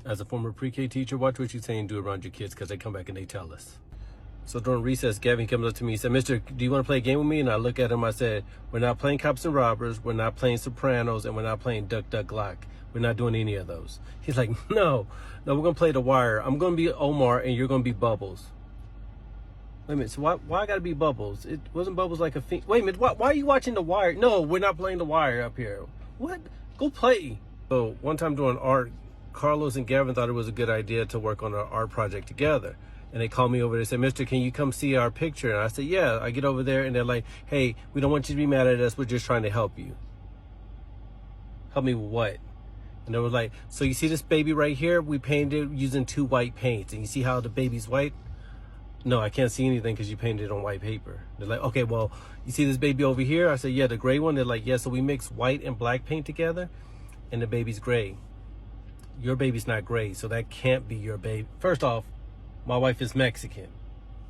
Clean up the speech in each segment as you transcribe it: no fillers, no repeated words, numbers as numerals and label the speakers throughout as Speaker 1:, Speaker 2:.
Speaker 1: As a former pre-K teacher, watch what you say and do around your kids because they come back and they tell us. So during recess, Gavin comes up to me. He said, Mister, do you want to play a game with me? And I look at him. I said, we're not playing cops and robbers. We're not playing Sopranos. And we're not playing Duck, Duck, Glock. We're not doing any of those. He's like, no, we're going to play The Wire. I'm going to be Omar and you're going to be Bubbles. Wait a minute. So why I got to be Bubbles? It wasn't Bubbles like a thing. Wait a minute. Why are you watching The Wire? No, we're not playing The Wire up here. What? Go play. So one time doing art, Carlos and Gavin thought it was a good idea to work on an art project together. And they called me over. They said, Mister, can you come see our picture? And I said, yeah. I get over there and they're like, hey, we don't want you to be mad at us. We're just trying to help you. Help me with what? And they were like, so you see this baby right here? We painted using 2 white paints. And you see how the baby's white? No, I can't see anything because you painted it on white paper. They're like, okay, well, you see this baby over here? I said, yeah, the gray one. They're like, yeah, so we mix white and black paint together and the baby's gray. Your baby's not gray, so that can't be your baby. First off, my wife is Mexican.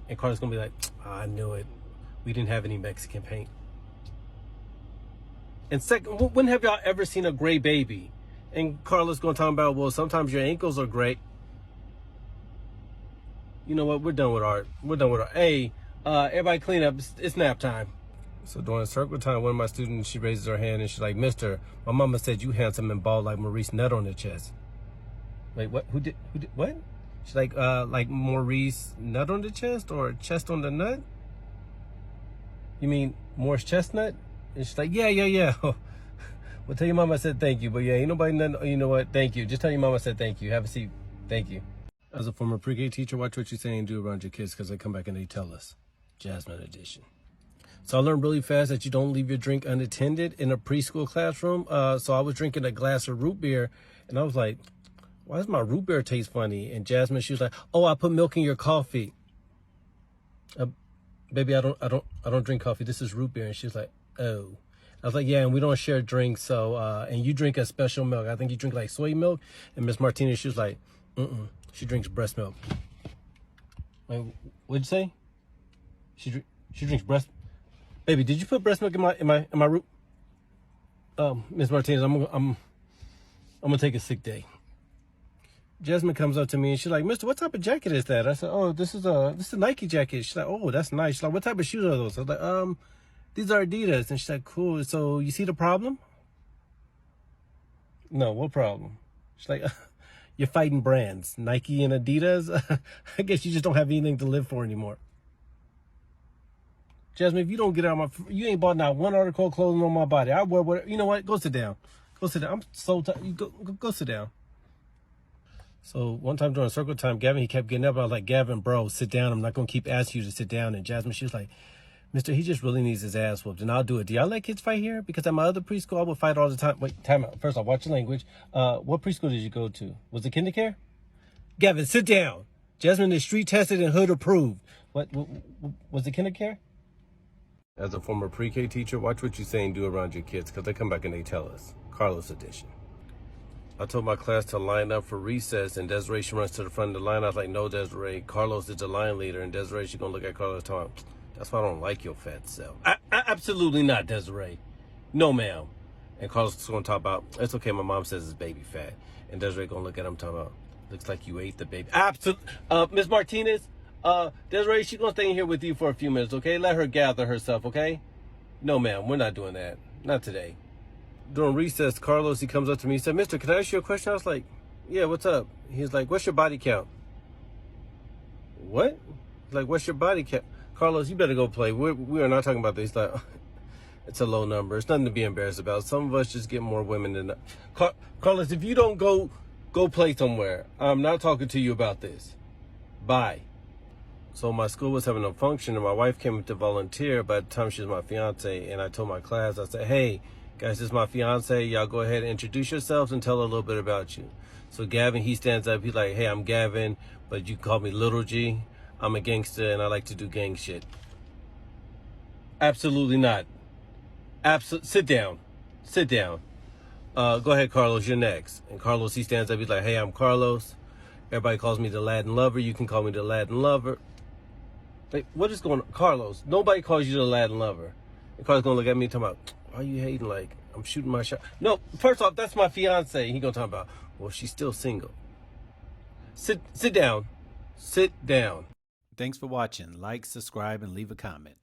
Speaker 1: And Carlos gonna be like, oh, I knew it. We didn't have any Mexican paint. And second, when have y'all ever seen a gray baby? And Carlos gonna talk about, well, sometimes your ankles are gray. You know what? We're done with art. We're done with art. Hey, everybody clean up. It's nap time. So during circle time, one of my students, she raises her hand and she's like, Mister, my mama said you handsome and bald like Maurice Nutt on the chest. Wait, what? Who did what? She's like Maurice Nut on the chest or chest on the nut? You mean Morris Chestnut? And she's like, yeah. Well, tell your mama I said thank you. But yeah, ain't nobody, you know what? Thank you. Just tell your mama I said thank you. Have a seat. Thank you. As a former pre-K teacher, watch what you say and do around your kids because they come back and they tell us. Jasmine edition. So I learned really fast that you don't leave your drink unattended in a preschool classroom. So I was drinking a glass of root beer and I was like, why does my root beer taste funny? And Jasmine, she was like, oh, I put milk in your coffee. Baby, I don't drink coffee. This is root beer. And she was like, oh. I was like, yeah, and we don't share drinks. So, and you drink a special milk. I think you drink like soy milk. And Miss Martinez, she was like, she drinks breast milk. Wait, what'd you say? She drinks breast. Baby, did you put breast milk in my root? Miss Martinez, I'm gonna take a sick day. Jasmine comes up to me and she's like, Mister, what type of jacket is that? I said, oh, this is a Nike jacket. She's like, oh, that's nice. She's like, what type of shoes are those? I was like, these are Adidas. And she's like, cool. So you see the problem? No, what problem? She's like, you're fighting brands, Nike and Adidas. I guess you just don't have anything to live for anymore. Jasmine, if you don't get out you ain't bought not one article of clothing on my body. I wear whatever. You know what? Go sit down. Go sit down. I'm so tired. You go sit down. So one time during circle time, Gavin, he kept getting up. I was like, Gavin, bro, sit down. I'm not going to keep asking you to sit down. And Jasmine, she was like, Mister, he just really needs his ass whooped. And I'll do it. Do y'all let kids fight here? Because at my other preschool, I would fight all the time. Wait, time out. First off, watch your language. What preschool did you go to? Was it kindercare? Gavin, sit down. Jasmine is street tested and hood approved. What was it kindercare? As a former pre-K teacher, watch what you say and do around your kids because they come back and they tell us. Carlos edition. I told my class to line up for recess, and Desiree, she runs to the front of the line. I was like, no, Desiree, Carlos is the line leader. And Desiree, she's going to look at Carlos and talk, that's why I don't like your fat self. Absolutely not, Desiree. No, ma'am. And Carlos is going to talk about, it's okay, my mom says it's baby fat. And Desiree going to look at him talking about, looks like you ate the baby. Absolutely. Ms. Martinez, Desiree, she's going to stay in here with you for a few minutes, okay? Let her gather herself, okay? No, ma'am, we're not doing that. Not today. During recess, Carlos, he comes up to me. He said, Mister, can I ask you a question? I was like, yeah, what's up? He's like, what's your body count? What? He's like, what's your body count? Carlos, you better go play. We are not talking about this. He's like, it's a low number. It's nothing to be embarrassed about. Some of us just get more women than Carlos, if you don't go play somewhere, I'm not talking to you about this. Bye. So my school was having a function, and my wife came to volunteer. By the time she was my fiance, and I told my class, I said, hey, guys, this is my fiance. Y'all go ahead and introduce yourselves and tell her a little bit about you. So Gavin, he stands up. He's like, hey, I'm Gavin, but you can call me Little G. I'm a gangster, and I like to do gang shit. Absolutely not. Sit down. Sit down. Go ahead, Carlos. You're next. And Carlos, he stands up. He's like, hey, I'm Carlos. Everybody calls me the Latin lover. You can call me the Latin lover. Wait, what is going on? Carlos, nobody calls you the Latin lover. And Carlos going to look at me talking about, why are you hating like I'm shooting my shot? No, first off, that's my fiance. He gonna talk about, well, she's still single. Sit down. Sit down.
Speaker 2: Thanks for watching. Like, subscribe, and leave a comment.